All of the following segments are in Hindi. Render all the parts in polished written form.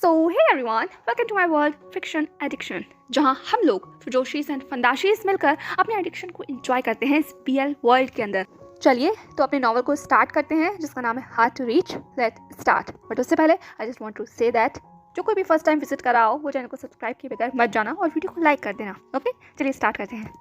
So hey everyone, welcome to my world fiction addiction, जहां हम लोग फिजोशीज एंड फंदाशीज मिलकर अपने एडिक्शन को एंजॉय करते हैं इस बीएल वर्ल्ड के अंदर। चलिए तो अपने नॉवल को स्टार्ट करते हैं जिसका नाम है hard to reach. Let start. But उससे पहले I just want to say that जो कोई भी फर्स्ट टाइम विजिट कर रहा हो वो चैनल को सब्सक्राइब किए बगैर मत जाना और वीडियो को लाइक कर देना। ओके, चलिए स्टार्ट करते हैं।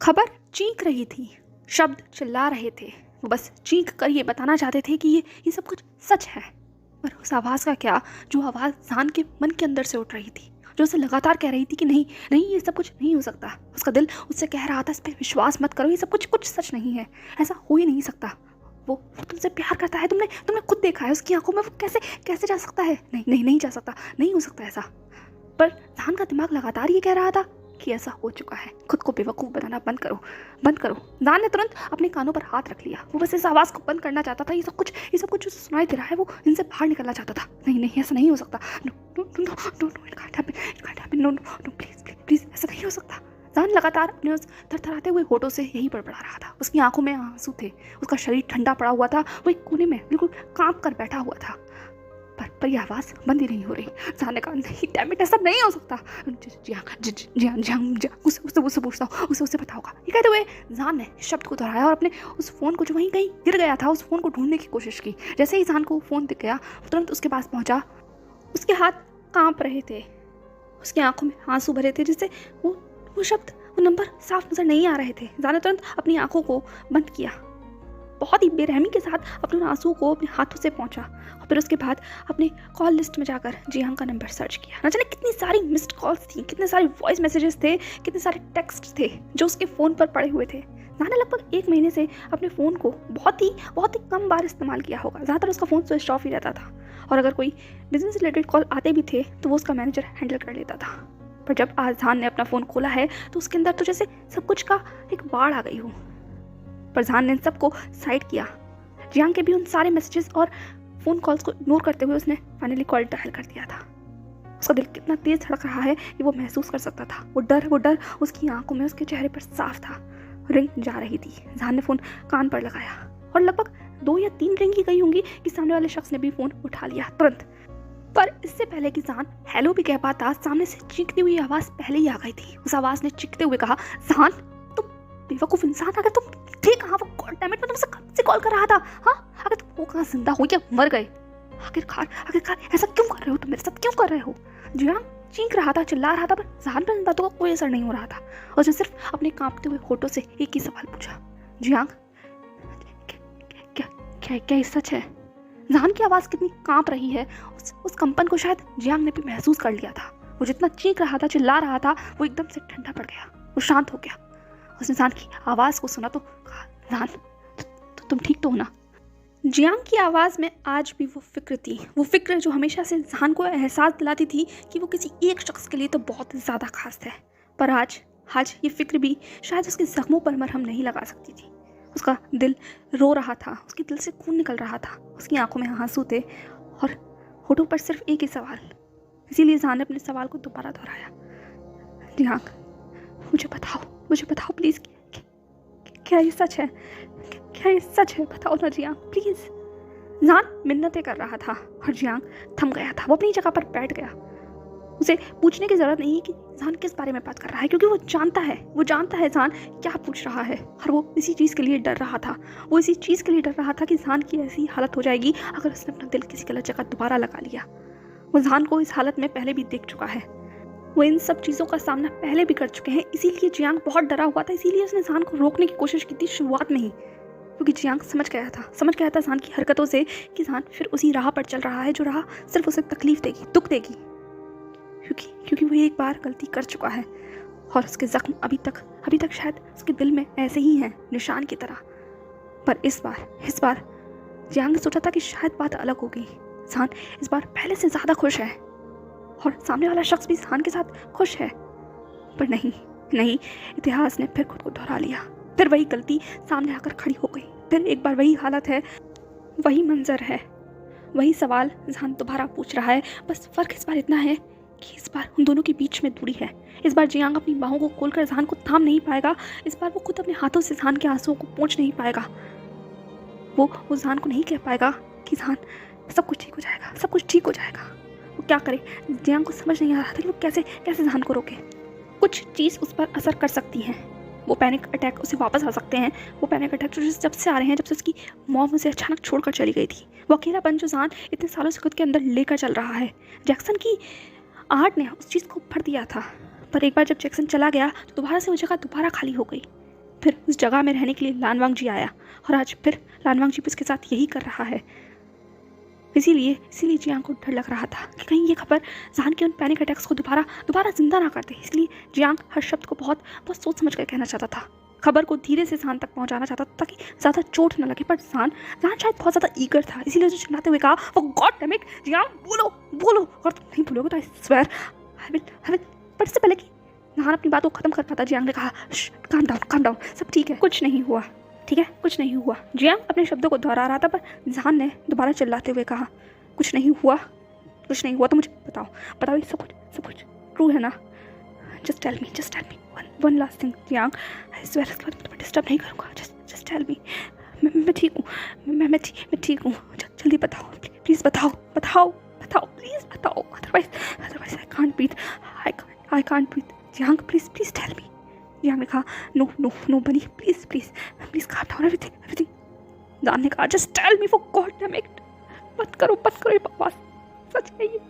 खबर चीख रही थी, शब्द चिल्ला रहे थे, वो बस चीख कर ये बताना चाहते थे कि ये सब कुछ सच है। पर उस आवाज़ का क्या, जो आवाज़ जान के मन के अंदर से उठ रही थी, जो उसे लगातार कह रही थी कि नहीं नहीं ये सब कुछ नहीं हो सकता। उसका दिल उससे कह रहा था इस पर विश्वास मत करो, ये सब कुछ सच नहीं है, ऐसा हो ही नहीं सकता। वो तुमसे प्यार करता है, तुमने खुद देखा है उसकी आंखों में, वो कैसे जा सकता है। नहीं जा सकता, नहीं हो सकता ऐसा। पर जान का दिमाग लगातार ये कह रहा था कि ऐसा हो चुका है, खुद को बेवकूफ़ बनाना बंद करो। जान ने तुरंत अपने कानों पर हाथ रख लिया। वो बस इस आवाज़ को बंद करना चाहता था। ये सब कुछ जो सुनाई दे रहा है वो इनसे बाहर निकलना चाहता था। नहीं ऐसा नहीं हो सकता। No it can't happen, no please ऐसा नहीं हो सकता। जान लगातार अपने उस थरथराते हुए होठों से यही बड़बड़ा रहा था। उसकी आंखों में आंसू थे, उसका शरीर ठंडा पड़ा हुआ था, वो एक कोने में बिल्कुल कांप कर बैठा हुआ था। पर यह आवाज़ बंद ही नहीं हो रही। जान ने कहा नहीं डैम इट, ऐसा नहीं हो सकता। जी हाँ, उससे पूछता हूँ, उसे पता होगा। ये कहते हुए जान ने शब्द को दोहराया और अपने उस फ़ोन को जो वहीं कहीं गिर गया था उस फ़ोन को ढूंढने की कोशिश की। जैसे ही जान को फ़ोन दिख गया तुरंत उसके पास पहुंचा। उसके हाथ कांप रहे थे, उसकी आंखों में आंसू भरे थे, जिससे वो शब्द, वो नंबर साफ नजर नहीं आ रहे थे। जान ने तुरंत अपनी आंखों को बंद किया, बहुत ही बेरहमी के साथ अपने आंसू को अपने हाथों से पहुंचा और फिर उसके बाद अपने कॉल लिस्ट में जाकर जियांग का नंबर सर्च किया। न जाने कितनी सारी मिस्ड कॉल्स थी, कितने सारे वॉइस मैसेजेस थे, कितने सारे टेक्स्ट थे जो उसके फ़ोन पर पड़े हुए थे। जान ने लगभग 1 महीने से अपने फ़ोन को बहुत ही कम बार इस्तेमाल किया होगा। ज़्यादातर उसका फ़ोन स्विच ऑफ ही रहता था और अगर कोई बिजनेस रिलेटेड कॉल आते भी थे तो वो उसका मैनेजर हैंडल कर लेता था। पर जब आज जान ने अपना फ़ोन खोला है तो उसके अंदर तो जैसे सब कुछ का एक बाढ़ आ गई हो। पर जान ने सबको साइड किया। जियांग के भी उन सारे मैसेजेस और फ़ोन कॉल्स को इग्नोर करते हुए उसने फाइनली कॉल डायल कर दिया था। उसका दिल कितना तेज धड़क रहा है ये वो महसूस कर सकता था। वो डर उसकी आंखों में, उसके चेहरे पर साफ था। रिंग जा रही थी। जान ने फ़ोन कान पर लगाया और लगभग 2 या 3 रिंग ही गई होंगी कि सामने वाले शख्स ने भी फ़ोन उठा लिया तुरंत। पर इससे पहले कि जान हेलो भी कह पाता, सामने से चीखती हुई आवाज़ पहले ही आ गई थी। उस आवाज़ ने चीखते हुए कहा, जान तुम बेवकूफ़ इंसान, अगर तुम थे कहाँ, वो गॉड डैम इट, मैं तुमसे कब से कॉल कर रहा था। हाँ, अगर तुम वो कहाँ जिंदा हो या मर गए, आखिरकार ऐसा क्यों कर रहे हो, तुम मेरे साथ क्यों कर रहे हो। जियांग चीख रहा था, चिल्ला रहा था, पर जान पर इन बातों का कोई असर नहीं हो रहा था। उसने सिर्फ अपने कांपते हुए होठों से एक ही सवाल पूछा, जियांग क्या ये सच है। जान की आवाज़ कितनी कांप रही है, उस कंपन को शायद जियांग ने भी महसूस कर लिया था। वो जितना चीख रहा था, चिल्ला रहा था, वो एकदम से ठंडा पड़ गया, वो शांत हो गया। उसने जान की आवाज़ को सुना तो कहा, जान तुम ठीक तो हो ना। जियांग की आवाज़ में आज भी वो फिक्र थी, वो फिक्र जो हमेशा से जान को एहसास दिलाती थी कि वो किसी एक शख्स के लिए तो बहुत ज़्यादा खास है। पर आज ये फिक्र भी शायद उसके जख्मों पर मरहम नहीं लगा सकती थी। उसका दिल रो रहा था, उसके दिल से खून निकल रहा था, उसकी आंखों में आंसू थे और होठों पर सिर्फ एक ही सवाल। इसीलिए जान ने अपने सवाल को दोबारा दोहराया, जियांग मुझे बताओ प्लीज़, क्या ये सच है, बताओ ना जियांग प्लीज़। जान मिन्नतें कर रहा था और जियांग थम गया था, वो अपनी जगह पर बैठ गया। उसे पूछने की ज़रूरत नहीं कि जान किस बारे में बात कर रहा है, क्योंकि वो जानता है जान क्या पूछ रहा है। और वो इसी चीज़ के लिए डर रहा था कि जान की ऐसी हालत हो जाएगी अगर उसने अपना दिल किसी गलत जगह दोबारा लगा लिया। वो जान को इस हालत में पहले भी देख चुका है, वो इन सब चीज़ों का सामना पहले भी कर चुके हैं। इसीलिए जियांग बहुत डरा हुआ था, इसीलिए उसने जान को रोकने की कोशिश की थी शुरुआत में ही, क्योंकि जियांग समझ गया था जान की हरकतों से कि जान फिर उसी राह पर चल रहा है जो राह सिर्फ उसे तकलीफ देगी, दुख देगी, क्योंकि वो एक बार गलती कर चुका है और उसके जख्म अभी तक शायद उसके दिल में ऐसे ही हैं, निशान की तरह। पर इस बार जियांग ने सोचा था कि शायद बात अलग होगी। जान इस बार पहले से ज़्यादा खुश है और सामने वाला शख्स भी जान के साथ खुश है। पर नहीं, इतिहास ने फिर खुद को दोहरा लिया, फिर वही गलती सामने आकर खड़ी हो गई। फिर एक बार वही हालत है, वही मंजर है, वही सवाल जान दोबारा पूछ रहा है। बस फ़र्क इस बार इतना है कि इस बार उन दोनों के बीच में दूरी है। इस बार जियांग अपनी बाहों को खोलकर जान को थाम नहीं पाएगा। इस बार वो खुद अपने हाथों से जान के आंसुओं को पोंछ नहीं पाएगा। वो जान को नहीं कह पाएगा कि जान सब कुछ ठीक हो जाएगा, क्या करे। जियांग को समझ नहीं आ रहा था कि वो कैसे कैसे जहान को रोके। कुछ चीज़ उस पर असर कर सकती हैं, वो पैनिक अटैक उसे वापस आ सकते हैं। वो पैनिक अटैक जो जब से आ रहे हैं जब से उसकी मॉम उसे अचानक छोड़कर चली गई थी। वो अकेलापन जो जहान इतने सालों से खुद के अंदर लेकर चल रहा है। जैक्सन की आर्ट ने उस चीज़ को भर दिया था, पर एक बार जब जैक्सन चला गया तो दोबारा से वो जगह दोबारा खाली हो गई। फिर उस जगह में रहने के लिए लानवांग जी आया और आज फिर लानवांग जी भी उसके साथ यही कर रहा है। इसीलिए जियांग को डर लग रहा था कि कहीं ये खबर जहान के उन पैनिक अटैक्स को दोबारा जिंदा ना कर दे। इसलिए जियांग हर शब्द को बहुत बहुत सोच समझ कर कहना चाहता था। खबर को धीरे से जहान तक पहुंचाना चाहता था ताकि ज़्यादा चोट न लगे। पर जहान शायद बहुत ज़्यादा ईगर था, इसीलिए उसे चिल्लाते हुए कहा, वो गॉड डैम इट जियांग, बोलो और तुम नहीं बोलोगे तो आई स्वेयर आई विल। पर इससे पहले कि जहान अपनी बात को खत्म कर पाता जियांग ने कहा, काम डाउन, सब ठीक है, कुछ नहीं हुआ, ठीक है, कुछ नहीं हुआ। जियांग अपने शब्दों को दोहरा रहा था, पर जहान ने दोबारा चिल्लाते हुए कहा, कुछ नहीं हुआ तो मुझे बताओ ये सब कुछ ट्रू है ना? Just tell me one last thing Jiang, I swear इसके बाद तुम्हें डिस्टर्ब नहीं करूँगा। Just tell me. मैं ठीक हूँ, मैं ठीक हूँ, जल्दी बताओ प्लीज़, बताओ प्लीज़ बताओ, otherwise I can't breathe Jiang, please tell me. Jiang ने कहा, नो बनी, प्लीज़ calm down everything। जान ने कहा, just tell me for god damn it, मत करो ये बकवास, सच है ये,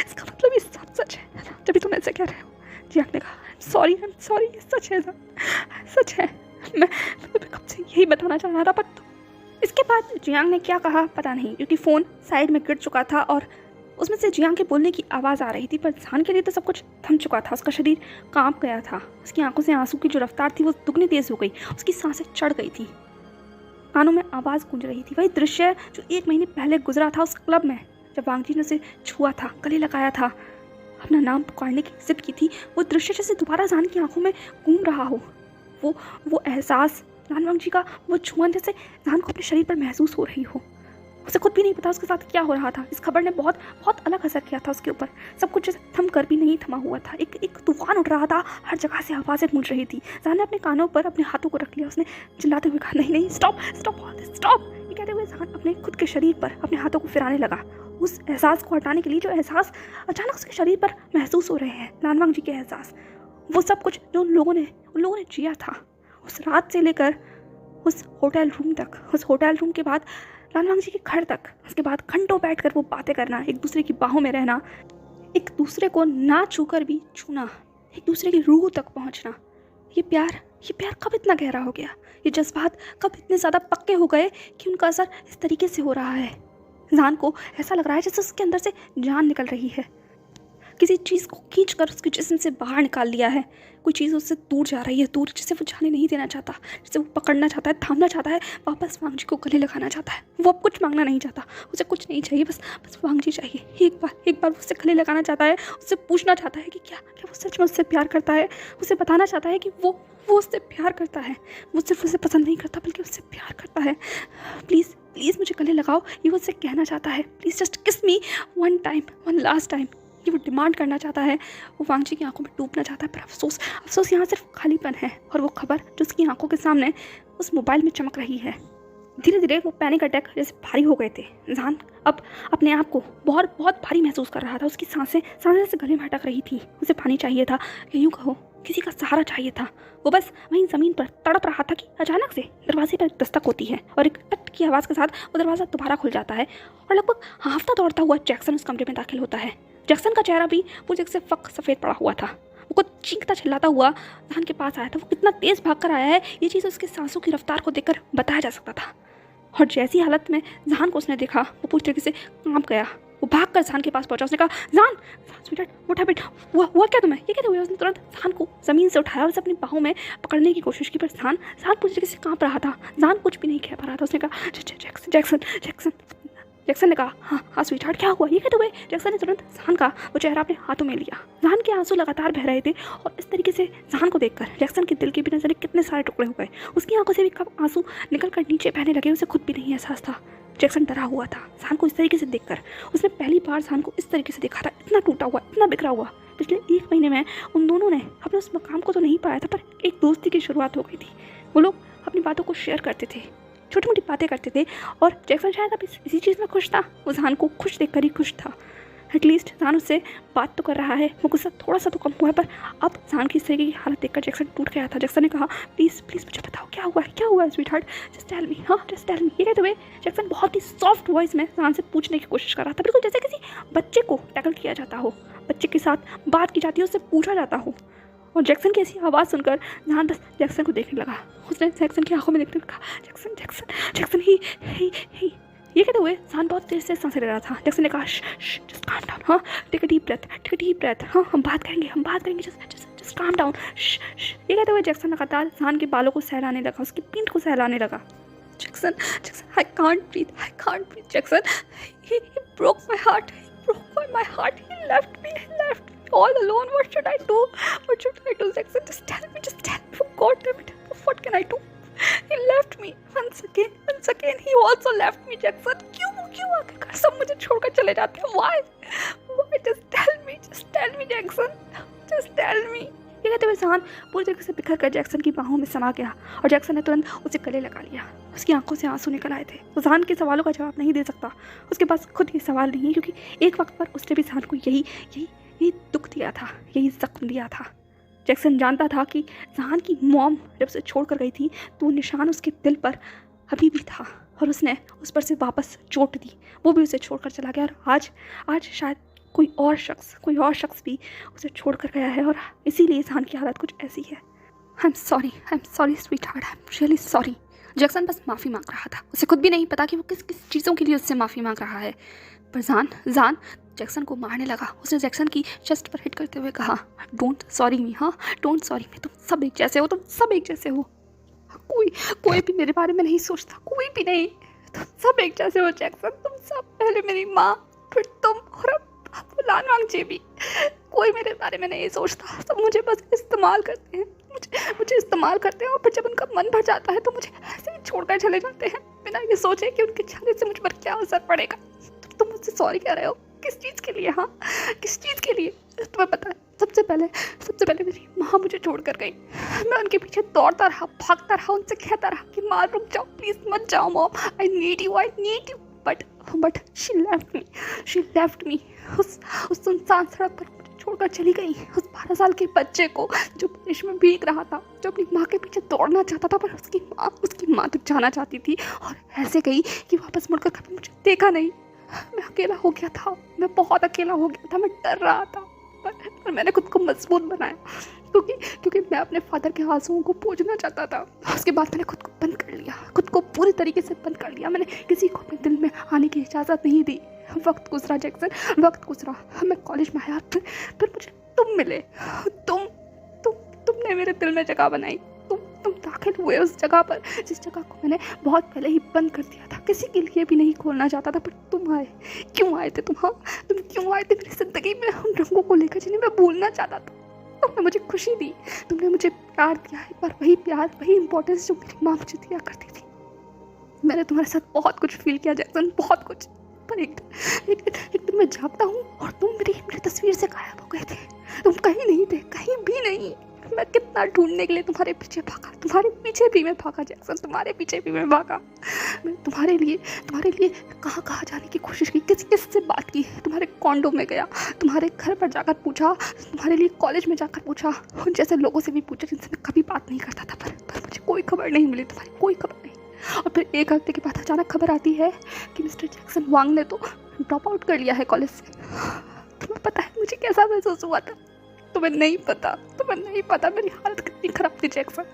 इसका मतलब ये सब सच है, जब भी तुम ऐसे कह रहे हो। जियांग ने कहा, सॉरी ये सच है, मैं कब से यही बताना चाह रहा था, पर इसके बाद जियांग ने क्या कहा पता नहीं, क्योंकि फ़ोन साइड में गिर चुका था और उसमें से जियांग के बोलने की आवाज़ आ रही थी। पर जहान के लिए तो सब कुछ थम चुका था, उसका शरीर कांप गया था, उसकी आंखों से आंसू की जो रफ्तार थी वो दुगनी तेज हो गई, उसकी सांसें चढ़ गई थी, कानों में आवाज़ गूंज रही थी। वही दृश्य जो 1 महीने पहले गुजरा था उस क्लब में, जब वांगजी ने उसे छुआ था, गले लगाया था, अपना नाम पुकारने की जिद की थी। वो दृश्य जैसे दोबारा जहान की आंखों में घूम रहा हो। वो एहसास, लानवांग जी का वो छुअन जैसे जहान को अपने शरीर पर महसूस हो रही हो। उसे खुद भी नहीं पता उसके साथ क्या हो रहा था। इस खबर ने बहुत अलग असर किया था उसके ऊपर। सब कुछ जैसे थम कर भी नहीं थमा हुआ था। एक तूफान उठ रहा था, हर जगह से आवाज़ें गूंज रही थी। जहान ने अपने कानों पर अपने हाथों को रख लिया। उसने चिल्लाते हुए कहा, नहीं स्टॉप ये कहते हुए जहान अपने खुद के शरीर पर अपने हाथों को फिराने लगा, उस एहसास को हटाने के लिए जो एहसास अचानक उसके शरीर पर महसूस हो रहे हैं, लानवांग जी के एहसास, वो सब कुछ जो उन लोगों ने जिया था उस रात से लेकर उस होटल रूम तक, उस होटल रूम के बाद लानवांग जी के घर तक, उसके बाद घंटों बैठकर वो बातें करना, एक दूसरे की बाहों में रहना, एक दूसरे को ना छूकर भी छूना, एक दूसरे की रूह तक पहुंचना। ये प्यार कब इतना गहरा हो गया? ये जज्बात कब इतने ज़्यादा पक्के हो गए कि उनका असर इस तरीके से हो रहा है? जहान को ऐसा लग रहा है जैसे उसके अंदर से जान निकल रही है। किसी चीज़ को खींचकर उसके जिस्म से बाहर निकाल लिया है। कोई चीज़ उससे दूर जा रही है, दूर, जिसे वो जाने नहीं देना चाहता, जिसे वो पकड़ना चाहता है, थामना चाहता है, वापस वांग जी को गले लगाना चाहता है। वो अब कुछ मांगना नहीं चाहता, उसे कुछ नहीं चाहिए, बस वांग जी चाहिए। एक बार उससे गले लगाना चाहता है, उससे पूछना चाहता है कि क्या वो सच में उससे प्यार करता है। उसे बताना चाहता है कि वो उससे प्यार करता है। वो सिर्फ उसे पसंद नहीं करता बल्कि उससे प्यार करता है। प्लीज़ मुझे गले लगाओ, ये वो उससे कहना चाहता है। प्लीज़ जस्ट किस मी वन लास्ट टाइम, ये वो डिमांड करना चाहता है। वो वांग जी की आंखों में डूबना चाहता है। पर अफसोस यहाँ सिर्फ खालीपन है और वो खबर जो उसकी आंखों के सामने उस मोबाइल में चमक रही है। धीरे धीरे वो पैनिक अटैक जैसे भारी हो गए थे। जहान अब अपने आप को बहुत भारी महसूस कर रहा था। उसकी सांसें से गले में अटक रही थी। उसे पानी चाहिए था, या यूँ कहो किसी का सहारा चाहिए था। वो बस वहीं ज़मीन पर तड़प रहा था कि अचानक से दरवाजे पर दस्तक होती है और एक टट की आवाज़ के साथ वो दरवाज़ा दोबारा खुल जाता है और लगभग हाँफता दौड़ता हुआ जैक्सन उस कमरे में दाखिल होता है। जैक्सन का चेहरा भी पूरी से सफ़ेद पड़ा हुआ था। वो कुछ चीखता चिल्लाता हुआ जहान के पास आया था। वो कितना तेज़ भाग कर आया है, ये चीज़ उसके सांसों की रफ्तार को देखकर बताया जा सकता था। और जैसी हालत में जहान को उसने देखा, वो पूरी तरीके से कांप गया। वो भागकर जहान के पास पहुंचा। उसने कहा, जहान स्वीटहार्ट व्हाट हैपेंड, हुआ क्या तुम्हें? ये कहते हुए उसने तुरंत जहान को ज़मीन से उठाया और उसे अपनी बाहों में पकड़ने की कोशिश की। पर जहान पूरी तरीके से कांप रहा था। जहान कुछ भी नहीं कह पा रहा था। उसने कहा, जैक्सन ने कहा, हाँ स्वीटहार्ट क्या हुआ? ये कहते हुए जैक्सन ने तुरंत जहान का वो चेहरा अपने हाथों में लिया। जहान के आंसू लगातार बह रहे थे और इस तरीके से जहान को देखकर जैक्सन के दिल के भी न जाने कितने सारे टुकड़े हो गए। उसकी आंखों से भी कब आंसू निकलकर नीचे बहने लगे, उसे खुद भी नहीं एहसास था। जैक्सन डरा हुआ था जहान को इस तरीके से देखकर। उसने पहली बार जहान को इस तरीके से देखा था, इतना टूटा हुआ, इतना बिखरा हुआ। पिछले 1 महीने में उन दोनों ने अपने उस मकाम को तो नहीं पाया था, पर एक दोस्ती की शुरुआत हो गई थी। वो लोग अपनी बातों को शेयर करते थे, छोटी मोटी बातें करते थे और जैक्सन शायद अब इसी चीज़ में खुश था। वो जहान को खुश देखकर ही खुश था। एटलीस्ट जान उससे बात तो कर रहा है, वो गुस्सा थोड़ा सा तो कम हुआ है। पर अब जान की इस तरीके की हालत देखकर जैक्सन टूट गया था। जैक्सन ने कहा, प्लीज़ प्लीज़ मुझे बताओ क्या हुआ है sweetheart, just tell me, हाँ जस्ट टेल मी। ये कहते हुए जैक्सन बहुत ही सॉफ्ट वॉइस में जान से पूछने की कोशिश कर रहा था, बिल्कुल जैसे किसी बच्चे को टैकल किया जाता हो, बच्चे के साथ बात की जाती है, उससे पूछा जाता हो। और जैक्सन की ऐसी आवाज़ सुनकर जान बस जैक्सन को देखने लगा। उसने जैक्सन की आंखों में देखते हुए कहा, जैक्सन जैक्सन जैक्सन ही। ये कहते हुए जान बहुत देर से सांसें ले रहा था। जैक्सन ने कहा, जस्ट काम डाउन, हाँ टेक अ डीप ब्रेथ, हाँ हम बात करेंगे, जस्ट काम डाउन। ये कहते हुए जैक्सन लगातार जान के बालों को सहलाने लगा, उसकी पीठ को सहलाने लगा। Jackson I can't breathe Jackson, he broke my heart, he left me all alone. What should I do Jackson, just tell me, for God damn it, what can I do? He left me once again, he also left me Jackson. क्यों आखिरकार सब मुझे छोड़कर चले जाते हैं? Why? Just tell me Jackson, just tell me. ये कहते हुए जान पूरी तरीके से बिखर कर जैक्सन की बाहों में समा गया और जैक्सन ने तुरंत उसे गले लगा लिया। उसकी आंखों से आंसू निकल आए थे। वो जान के सवालों का जवाब नहीं दे सकता, उसके पास खुद ये सवाल नहीं है, क्योंकि एक वक्त पर उसने भी जान को यही दुख दिया था, यही जख्म दिया था। जैक्सन जानता था कि जान की मॉम जब उसे छोड़ कर गई थी तो निशान उसके दिल पर अभी भी था और उसने उस पर से वापस चोट दी, वो भी उसे छोड़कर चला गया। और आज शायद कोई और शख्स भी उसे छोड़ कर गया है और इसीलिए जान की हालत कुछ ऐसी है। I am sorry sweet heart, I am really sorry. Jackson बस माफ़ी मांग रहा था, उसे खुद भी नहीं पता कि वो किस चीज़ों के लिए उससे माफ़ी मांग रहा है। पर जान जैक्सन को मारने लगा। उसने जैक्सन की चेस्ट पर हिट करते हुए कहा, डोंट सॉरी मी, तुम सब एक जैसे हो। कोई भी मेरे बारे में नहीं सोचता, कोई भी नहीं, तुम सब एक जैसे हो जैक्सन। तुम सब, पहले मेरी माँ, फिर तुम, और अब फुलान वांगजे भी। कोई मेरे बारे में नहीं सोचता, सब मुझे बस इस्तेमाल करते हैं, मुझे इस्तेमाल करते हैं और फिर जब उनका मन भर जाता है तो मुझे ऐसे ही छोड़कर चले जाते हैं बिना ये सोचे कि उनके जाने से मुझ पर क्या असर पड़ेगा। तुम मुझसे सॉरी कह रहे हो, किस चीज़ के लिए? किस चीज़ के लिए? तुम्हें पता है, सबसे पहले मेरी माँ मुझे छोड़ कर गई। मैं उनके पीछे दौड़ता रहा, भागता रहा, उनसे कहता रहा कि माँ रुक जाओ, प्लीज़ मत जाओ mom, I need you. But she left me उस सुनसान सड़क पर मुझे छोड़कर चली गई। उस 12 साल के बच्चे को जो बारिश में भीग रहा था, जो अपनी माँ के पीछे दौड़ना चाहता था, पर उसकी माँ तक जाना चाहती थी और ऐसे गई कि वापस मुड़कर कभी मुझे देखा नहीं। मैं अकेला हो गया था, मैं बहुत अकेला हो गया था, मैं डर रहा था, पर मैंने खुद को मजबूत बनाया क्योंकि मैं अपने फादर के आंसुओं को पोंछना चाहता था। उसके बाद मैंने खुद को बंद कर लिया, खुद को पूरी तरीके से बंद कर लिया। मैंने किसी को अपने दिल में आने की इजाज़त नहीं दी। वक्त गुजरा जैक्सन, वक्त गुजरा, मैं कॉलेज में आया, फिर मुझे तुम मिले। तुमने मेरे दिल में जगह बनाई। तुम दाखिल हुए उस जगह पर जिस जगह को मैंने बहुत पहले ही बंद कर दिया था, किसी के लिए भी नहीं खोलना चाहता था। पर तुम आए, क्यों आए थे तुम? तुम क्यों आए थे मेरी ज़िंदगी में उन रंगों को लेकर जिन्हें मैं भूलना चाहता था? तुमने मुझे खुशी दी, तुमने मुझे प्यार दिया है, पर वही प्यार, वही इंपॉर्टेंस जो मेरी माँ मुझे दिया करती थी। मैंने तुम्हारे साथ बहुत कुछ फील किया जैक्सन, बहुत कुछ। पर एक दिन मैं जागता हूँ और तुम मेरी तस्वीर से गायब हो गए थे। तुम कहीं नहीं थे, कहीं भी नहीं। मैं कितना ढूंढने के लिए तुम्हारे पीछे भागा, तुम्हारे पीछे भी मैं भागा जैक्सन, तुम्हारे पीछे भी मैं भागा। मैं तुम्हारे लिए कहाँ जाने की कोशिश की, किस से बात की, तुम्हारे कॉन्डो में गया, तुम्हारे घर पर जाकर पूछा, तुम्हारे लिए कॉलेज में जाकर पूछा, उन जैसे लोगों से भी पूछा जिनसे मैं कभी बात नहीं करता था। पर मुझे कोई खबर नहीं मिली, तुम्हारी कोई खबर नहीं। और फिर एक हफ्ते के बाद अचानक खबर आती है कि मिस्टर जैक्सन वांग ने तो ड्रॉप आउट कर लिया है कॉलेज से। तुम्हें पता है मुझे कैसा महसूस हुआ था? तुम्हें नहीं पता मेरी हालत कितनी खराब थी Jackson.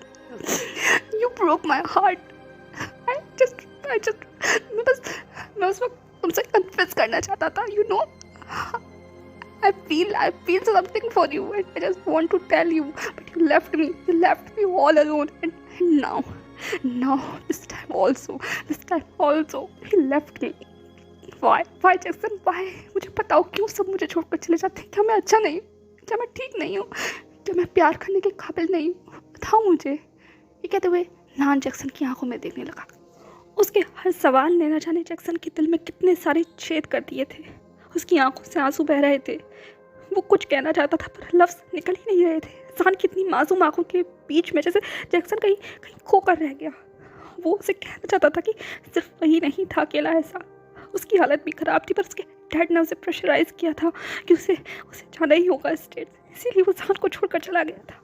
You broke my heart. मैं उस वक्त तुमसे कन्फेस करना चाहता था, you know. I feel something for you and I just want to tell you, but you left me all alone and now this time also he left me. Why Jackson, why? मुझे बताओ क्यों सब मुझे छोड़कर चले जाते हैं? क्या मैं अच्छा नहीं हूँ? क्या मैं ठीक नहीं हूँ? क्या मैं प्यार करने के काबिल नहीं हूँ? बताओ मुझे। ये कहते हुए नान जैक्सन की आंखों में देखने लगा। उसके हर सवाल ने न जाने जैक्सन के दिल में कितने सारे छेद कर दिए थे। उसकी आंखों से आंसू बह रहे थे। वो कुछ कहना चाहता था पर लफ्ज़ निकल ही नहीं रहे थे। जान की इतनी मासूम आंखों के बीच में जैसे जैक्सन कहीं खोकर रह गया। वो उसे कहना चाहता था कि सिर्फ वही नहीं था अकेला ऐसा। उसकी हालत भी ख़राब थी पर उसके डैड ने उसे प्रेशराइज किया था कि उसे जाना ही होगा स्टेट, इसीलिए वो जहान को छोड़कर चला गया था।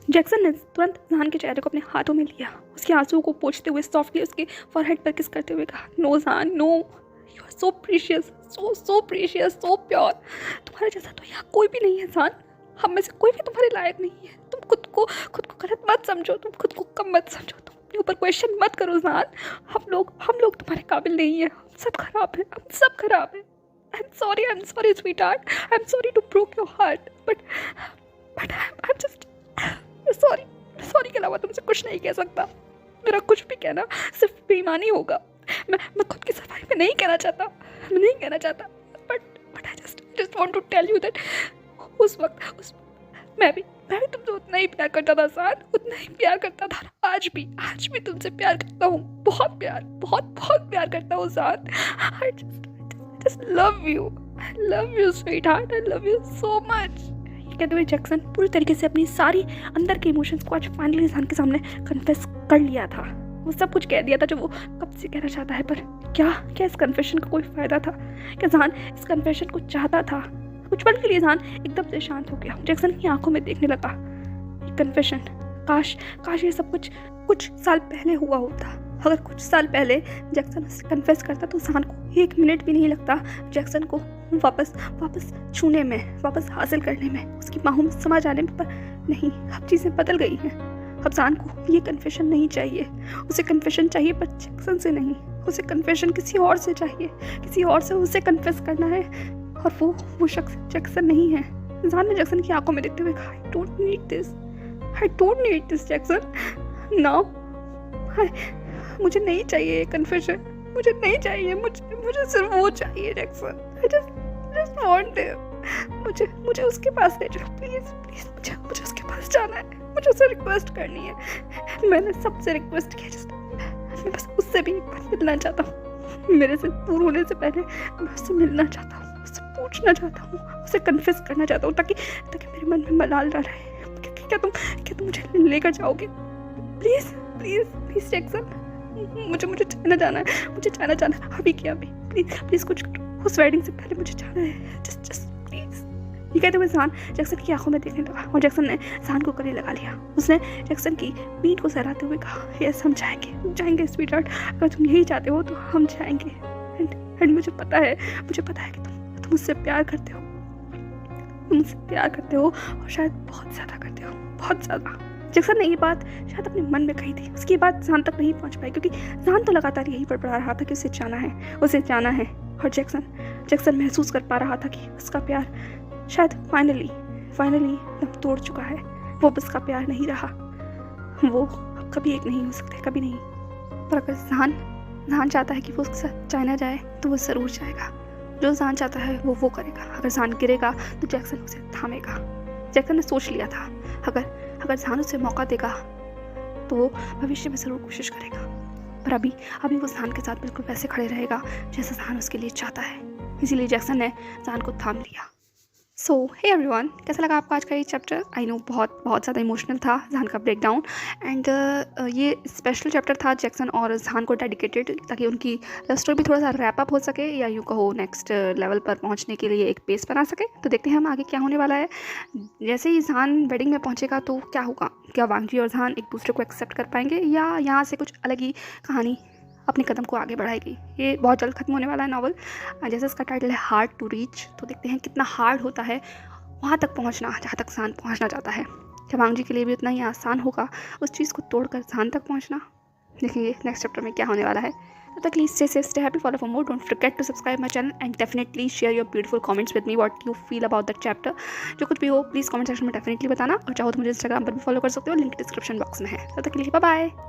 जैक्सन ने तुरंत जहान के चेहरे को अपने हाथों में लिया, उसके आंसुओं को पोंछते हुए सॉफ्टली उसके फॉरहेड पर किस करते हुए कहा, no Jahan no, you are so precious, so precious, so pure. तुम्हारे जैसा तो यहाँ कोई भी नहीं है जहान, हम में से कोई भी तुम्हारे लायक नहीं है। तुम खुद को गलत मत समझो, तुम खुद को कम मत समझो, तुम अपने ऊपर क्वेश्चन मत करो जहान। हम लोग तुम्हारे काबिल नहीं है, हम सब खराब है, हम सब खराब है। I'm sorry sweetheart, I'm sorry to break your heart, but I'm just sorry के अलावा तुमसे कुछ नहीं कह सकता। मेरा कुछ भी कहना सिर्फ बेईमानी होगा। मैं खुद की सफाई में नहीं कहना चाहता, but I just want to tell you that उस वक्त मैं भी तुमसे उतना ही प्यार करता था साथ, उतना ही प्यार करता था। आज भी तुमसे प्यार करता हूँ, बहुत प्यार करता हूँ साथ। I just love you sweetheart, I love you so much। कहते हुए जैक्सन पूरी तरीके से अपनी सारी अंदर के इमोशंस को आज फाइनली जहान के सामने कन्फेस कर लिया था। वो सब कुछ कह दिया था जो वो कब से कहना चाहता है, पर क्या इस कन्फेशन का कोई फ़ायदा था? क्या जहान इस कन्फेशन को चाहता था? कुछ पल के लिए जहान एकदम से शांत हो गया, जैक्सन की आंखों में देखने लगा। कन्फेशन, काश ये सब कुछ साल पहले हुआ होता। अगर कुछ साल पहले जैक्सन उससे कन्फेस करता तो जहान को 1 मिनट भी नहीं लगता जैक्सन को वापस छूने में, वापस हासिल करने में, उसकी बाहों में समा जाने में। पर नहीं, अब चीज़ें बदल गई हैं। अब जहान को ये कन्फेशन नहीं चाहिए, उसे कन्फेशन चाहिए पर जैक्सन से नहीं। उसे कन्फेशन किसी और से चाहिए, किसी और से उसे कन्फेस करना है, और वो शख्स जैक्सन नहीं है। जहान ने जैक्सन की आंखों में देखते हुए कहा, I don't need this Jackson, now मुझे नहीं चाहिए कन्फेशन, मुझे नहीं चाहिए, मुझे सिर्फ वो चाहिए Jackson. I just want him। मुझे उसके पास ले जाओ प्लीज, मुझे उसके पास जाना है, मुझे उससे रिक्वेस्ट करनी है। मैंने सबसे रिक्वेस्ट किया, मैं बस उससे भी एक बार मिलना चाहता हूँ। मेरे से दूर होने से पहले मैं उससे मिलना चाहता हूँ, उससे पूछना चाहता हूँ, उसे कन्फेस करना चाहता हूँ, ताकि मेरे मन में मलाल ना रहे। क्या तुम मुझे लेकर जाओगे? प्लीज जैक्सन, मुझे चाइना जाना है, अभी प्लीज कुछ उस वेडिंग से पहले मुझे जाना है, जस्ट प्लीज। ये कहते हुए जहान जैक्सन की आंखों में देखने लगा, और जैक्सन ने जहान को गले लगा लिया। उसने जैक्सन की पीठ को सहराते हुए कहा, यस हम जाएंगे स्वीटहार्ट, अगर तुम यही चाहते हो तो हम जाएंगे। एंड मुझे पता है कि तुम मुझसे प्यार करते हो, और शायद बहुत ज़्यादा करते हो, बहुत ज़्यादा। जैक्सन ने ये बात शायद अपने मन में कही थी, उसकी बात जहान तक नहीं पहुंच पाई, क्योंकि जहान तो लगातार यही बड़बड़ा रहा था कि उसे जाना है। और जैक्सन महसूस कर पा रहा था कि उसका प्यार शायद फाइनली दम तोड़ चुका है। वो बस का प्यार नहीं रहा, वो अब कभी एक नहीं हो सकते, कभी नहीं। पर अगर जहान चाहता है कि वो उसके साथ चाइना जाए तो वो ज़रूर जाएगा। जो जहान चाहता है वो करेगा। अगर जहान गिरेगा तो जैक्सन उसे थामेगा। जैक्सन ने सोच लिया था, अगर जहान उसे मौका देगा तो वो भविष्य में ज़रूर कोशिश करेगा, पर अभी वो जहान के साथ बिल्कुल वैसे खड़े रहेगा जैसा जहान उसके लिए चाहता है। इसीलिए जैक्सन ने जहान को थाम लिया। सो हे एवरीवन, कैसा लगा आपको आज का ये चैप्टर? आई नो बहुत ज़्यादा इमोशनल था जहान का ब्रेकडाउन, एंड ये स्पेशल चैप्टर था जैक्सन और जहान को डेडिकेटेड, ताकि उनकी लव स्टोरी भी थोड़ा सा रैप अप हो सके, या यूँ कहो नेक्स्ट लेवल पर पहुंचने के लिए एक बेस बना सके। तो देखते हैं हम आगे क्या होने वाला है। जैसे ही जहान वेडिंग में पहुँचेगा तो क्या होगा? क्या वांगजी और जहान एक दूसरे को एक्सेप्ट कर पाएंगे, या यहाँ से कुछ अलग ही कहानी अपने कदम को आगे बढ़ाएगी? ये बहुत जल्द खत्म होने वाला है नॉवल। जैसे इसका टाइटल है हार्ड टू रीच, तो देखते हैं कितना हार्ड होता है वहाँ तक पहुँचना जहाँ तक जहान पहुँचना चाहता है। क्या वांगजी के लिए भी उतना ही आसान होगा उस चीज़ को तोड़कर जहान तक पहुँचना? देखेंगे नेक्स्ट चैप्टर में क्या होने वाला है। तब तक please stay happy, follow for more, don't forget to subscribe my channel and definitely share your beautiful comments with me what you feel about that chapter। जो कुछ भी हो प्लीज़ कमेंट सेक्शन में डेफिनेटली बताना, और चाहो तो मुझे इंस्टाग्राम पर भी फॉलो कर सकते हो, लिंक डिस्क्रिप्शन बॉक्स में है। तब तक के लिए बाय बाय।